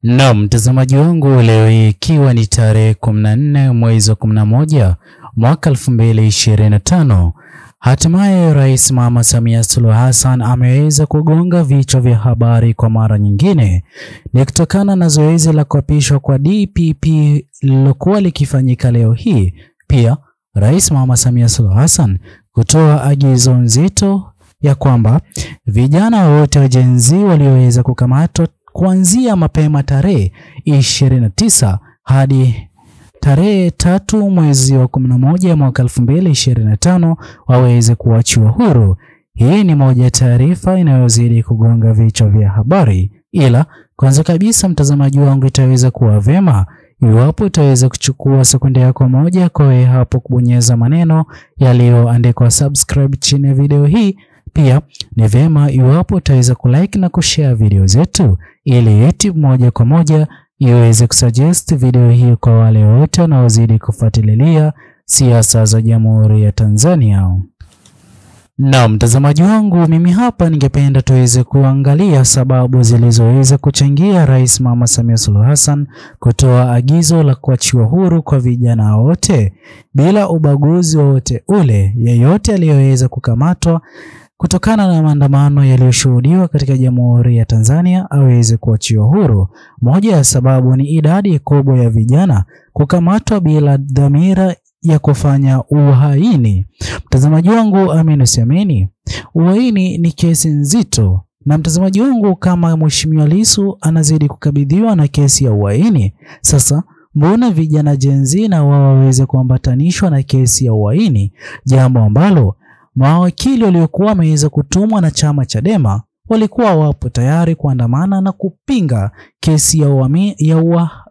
Mtazamaji wangu, leo hii ikiwa ni tarehe 14 mwezi wa 11 mwaka 2025, hatimaye Rais Mama Samia Suluhu Hassan ameweza kugonga vichwa vya habari kwa mara nyingine. Ni kutokana na zoezi la kuapishwa kwa DPP lilokuwa likifanyika leo hii. Pia Rais Mama Samia Suluhu Hassan kutoa agizo nzito ya kwamba vijana wote wa Gen Z walioweza kukamatwa kuanzia mapema tarehe 29 hadi tarehe 3 mwezi wa 11 mwaka 2025 waweze kuachiwa huru. Hii ni moja ya taarifa inayozidi kugonga vichwa vya habari, ila kwanza kabisa mtazamaji wangu, itaweza kuwa vema iwapo utaweza kuchukua sekunde yako moja kwa hapo kubonyeza maneno yaliyoandikwa subscribe chini ya video hii. Pia ni vema iwapo utaweza kulike na kushare video zetu ili YouTube moja kwa moja iweze kusuggest video hii kwa wale wote wanaozidi kufuatilia siasa za Jamhuri ya Tanzania. Mtazamaji wangu, mimi hapa ningependa tuweze kuangalia sababu zilizoweza kuchangia Rais Mama Samia Suluhu Hassan kutoa agizo la kuachiwa huru kwa vijana wote bila ubaguzi wote ule. Yeyote aliyeweza kukamatwa kutokana na maandamano yaliyoshuhudiwa katika Jamhuri ya Tanzania aweze kuachiwa huru. Moja ya sababu ni idadi kubwa ya vijana kukamatwa bila dhamira ya kufanya uhaini. Mtazamaji wangu, amini usiamini, uhaini ni kesi nzito. Na mtazamaji wangu, kama Mheshimiwa Lissu anazidi kukabidhiwa na kesi ya uhaini, sasa mbona vijana Gen Z na wao waweze kuambatanishwa na kesi ya uhaini, jambo ambalo mawakili waliokuwa wameweza kutumwa na chama Chadema walikuwa wapo tayari kuandamana na kupinga kesi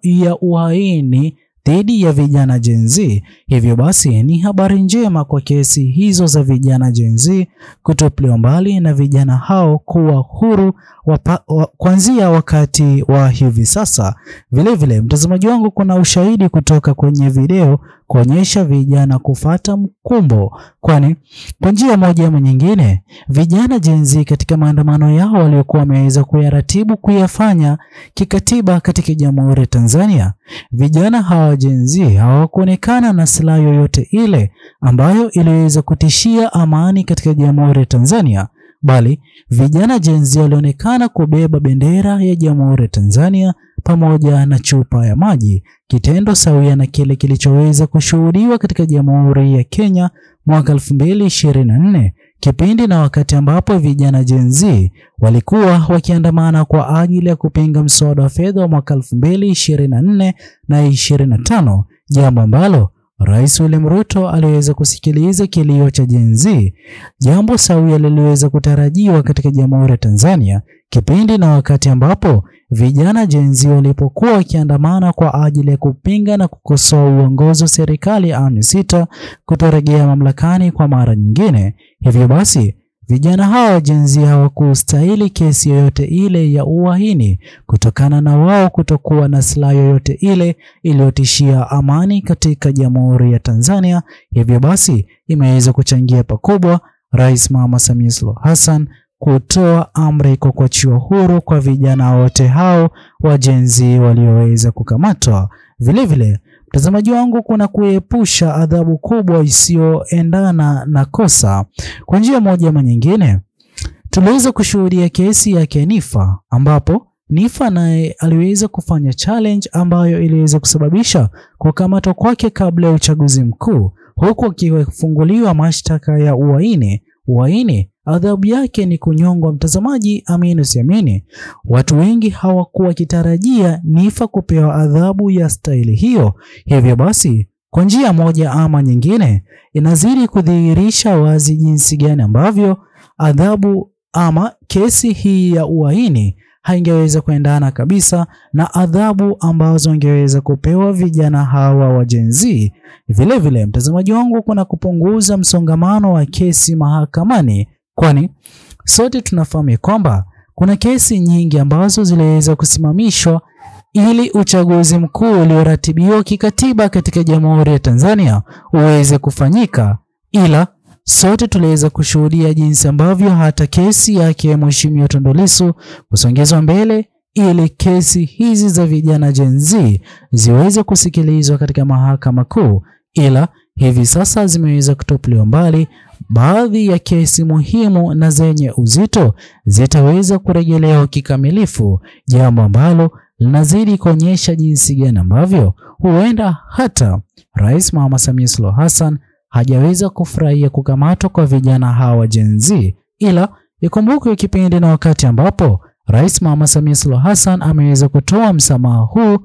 ya uhaini dhidi ya vijana Gen Z. Hivyo basi ni habari njema kwa kesi hizo za vijana Gen Z kutupiliwa mbali na vijana hao kuwa huru kuanzia wakati wa hivi sasa. Vile vile mtazamaji wangu, kuna ushahidi kutoka kwenye video kuonyesha vijana kufata mkumbo, kwani kwa njia moja ama nyingine vijana Gen Z katika maandamano yao waliokuwa wameweza kuyaratibu kuyafanya kikatiba katika Jamhuri ya Tanzania, vijana hawa Gen Z hawakuonekana na silaha yoyote ile ambayo iliweza kutishia amani katika Jamhuri ya Tanzania, bali vijana Gen Z walionekana kubeba bendera ya Jamhuri ya Tanzania pamoja na chupa ya maji, kitendo sawia na kile kilichoweza kushuhudiwa katika Jamhuri ya Kenya mwaka 2024, kipindi na wakati ambapo vijana Gen Z walikuwa wakiandamana kwa ajili ya kupinga mswada wa fedha wa mwaka 2024 na 25, jambo ambalo Rais William Ruto aliweza kusikiliza kilio cha Gen Z, jambo sawia liliweza kutarajiwa katika Jamhuri ya Tanzania, kipindi na wakati ambapo vijana Gen Z walipokuwa wakiandamana kwa ajili ya kupinga na kukosoa uongozi wa serikali ya awamu sita kutorejea mamlakani kwa mara nyingine. Hivyo basi vijana hawa Gen Z hawakustahili kesi yoyote ile ya uhaini kutokana na wao kutokuwa na silaha yoyote ile iliyotishia amani katika Jamhuri ya Tanzania. Hivyo basi imeweza kuchangia pakubwa Rais Mama Samia Suluhu Hassan kutoa amri kwa kuachiwa huru kwa vijana wote hao wa Gen Z walioweza kukamatwa. Vile vile mtazamaji wangu, kuna kuepusha adhabu kubwa isiyoendana na kosa. Kwa njia moja ama nyingine tuliweza kushuhudia kesi ya Nifa, ambapo Nifa naye aliweza kufanya challenge ambayo iliweza kusababisha kukamatwa kwake kabla ya uchaguzi mkuu, huku akifunguliwa mashtaka ya uhaini. Adhabu yake ni kunyongwa. Mtazamaji, amini usiamini, watu wengi hawakuwa kitarajia Nifa kupewa adhabu ya staili hiyo. Hivyo basi kwa njia moja ama nyingine inazidi kudhihirisha wazi jinsi gani ambavyo adhabu ama kesi hii ya uhaini haingeweza kuendana kabisa na adhabu ambazo wangeweza kupewa vijana hawa wa Gen Z. Vile vile mtazamaji wangu, kuna kupunguza msongamano wa kesi mahakamani, kwani sote tunafahamu kwamba kuna kesi nyingi ambazo ziliweza kusimamishwa ili uchaguzi mkuu ulioratibiwa kikatiba katika Jamhuri ya Tanzania uweze kufanyika, ila sote tuliweza kushuhudia jinsi ambavyo hata kesi yake Mheshimiwa Tundu Lissu kusongezwa mbele ili kesi hizi za vijana Gen Z ziweze kusikilizwa katika mahakama kuu, ila hivi sasa zimeweza kutupiliwa mbali. Baadhi ya kesi muhimu na zenye uzito zitaweza kurejelewa kikamilifu, jambo ambalo linazidi kuonyesha jinsi gani ambavyo huenda hata Rais Mama Samia Suluhu Hassan hajaweza kufurahia kukamatwa kwa vijana hawa Gen Z. Ila ikumbukwe kipindi na wakati ambapo Rais Mama Samia Suluhu Hassan ameweza kutoa msamaha huu,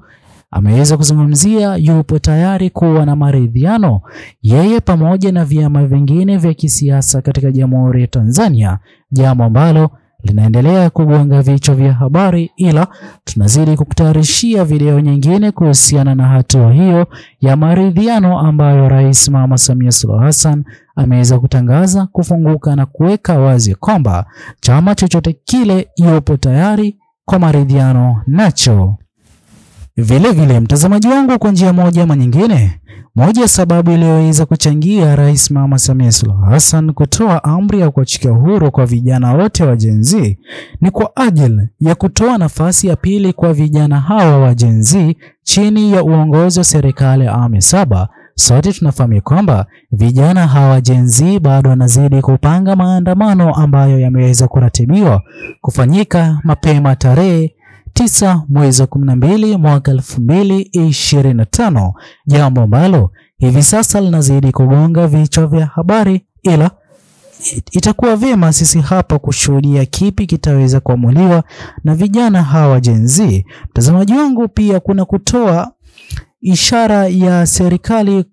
ameweza kuzungumzia yupo tayari kuwa na maridhiano yeye pamoja na vyama vingine vya kisiasa katika Jamhuri ya Tanzania, jambo ambalo linaendelea kugonga vichwa vya habari. Ila tunazidi kukutayarishia video nyingine kuhusiana na hatua hiyo ya maridhiano ambayo Rais Mama Samia Suluhu Hassan ameweza kutangaza kufunguka na kuweka wazi kwamba chama chochote kile yupo tayari kwa maridhiano nacho. Vile mtazamaji wangu, kwa njia moja ama nyingine, moja ya sababu iliyoweza kuchangia Rais Mama Samia Suluhu Hassan kutoa amri ya kuachilia huru kwa vijana wote wa Gen Z ni kwa ajili ya kutoa nafasi ya pili kwa vijana hawa wa Gen Z chini ya uongozi wa serikali ya awamu ya 7. Sote tunafahamu kwamba vijana hawa Gen Z bado wanazidi kupanga maandamano ambayo yameweza kuratibiwa kufanyika mapema tarehe 9 mwezi wa 12 mwaka 2025, jambo ambalo hivi sasa linazidi kugonga vichwa vya habari. Ila itakuwa vyema sisi hapa kushuhudia kipi kitaweza kuamuliwa na vijana hawa Gen Z. Mtazamaji wangu, pia kuna kutoa ishara ya serikali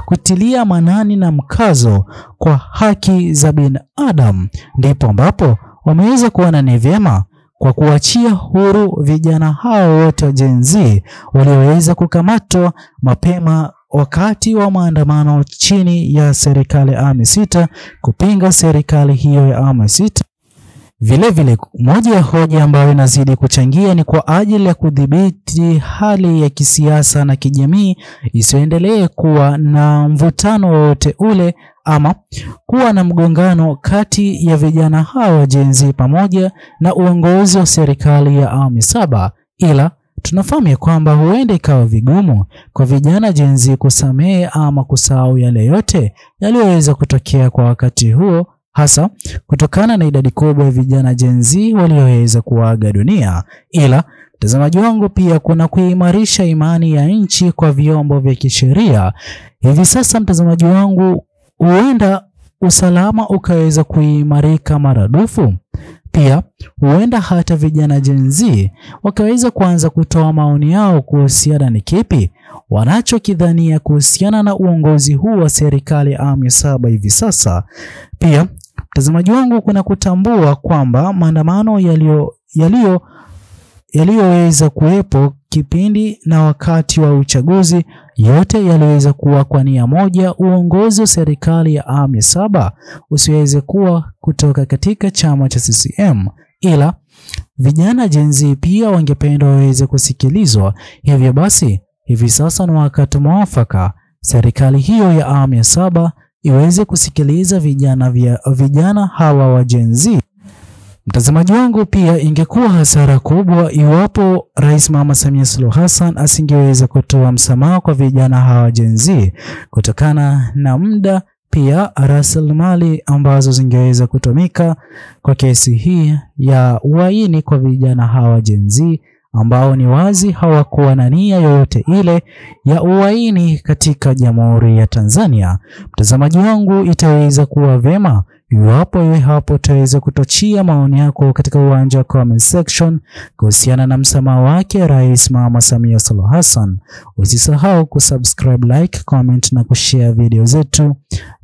kutilia manani na mkazo kwa haki za binadamu, ndipo ambapo wameweza kuona ni vyema kwa kuachia huru vijana hao wote wa Gen Z walioweza kukamatwa mapema wakati wa maandamano chini ya serikali ya awamu ya 6 kupinga serikali hiyo ya awamu ya 6. Vile moja ya hoja ambayo inazidi kuchangia ni kwa ajili ya kudhibiti hali ya kisiasa na kijamii isiendelee kuwa na mvutano wote ule ama kuwa na mgongano kati ya vijana hawa Gen Z pamoja na uongozi wa serikali ya awamu ya 7. Ila tunafahamu kwamba huenda ikawa vigumu kwa vijana Gen Z kusamehe ama kusahau yale yote yaliyoweza kutokea kwa wakati huo, hasa kutokana na idadi kubwa ya vijana Gen Z walioweza kuaga dunia. Ila mtazamaji wangu, pia kuna kuimarisha imani ya nchi kwa vyombo vya kisheria. Hivi sasa mtazamaji wangu, huenda usalama ukaweza kuimarika maradufu. Pia huenda hata vijana Gen Z wakaweza kuanza kutoa maoni yao kuhusiana ni kipi wanachokidhania kuhusiana na uongozi huu wa serikali ya awamu ya 7 hivi sasa. Pia mtazamaji wangu, kuna kutambua kwamba maandamano yaliyoweza kuwepo kipindi na wakati wa uchaguzi yote yaliweza kuwa kwa nia moja, uongozi wa serikali ya awamu ya 7 usiweze kuwa kutoka katika chama cha CCM. Ila vijana Gen Z pia wangependa waweze kusikilizwa. Hivyo basi hivi sasa ni wakati mwafaka serikali hiyo ya awamu ya 7 iweze kusikiliza vijana hawa wa Gen Z. Mtazamaji wangu, pia ingekuwa hasara kubwa iwapo Rais Mama Samia Suluhu Hassan asingeweza kutoa msamaha kwa vijana hawa Gen Z kutokana na muda, pia rasilimali ambazo zingeweza kutumika kwa kesi hii ya uhaini kwa vijana hawa Gen Z ambao ni wazi hawakuwa na nia yoyote ile ya uhaini katika Jamhuri ya Tanzania. Mtazamaji wangu, itaweza kuwa vema iwapo wewe hapo utaweza kutochia maoni yako katika uwanja wa comment section kuhusiana na msamaha wake Rais Mama Samia Suluhu Hassan. Usisahau kusubscribe, like, comment na kushare video zetu.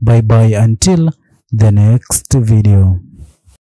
Bye bye until the next video.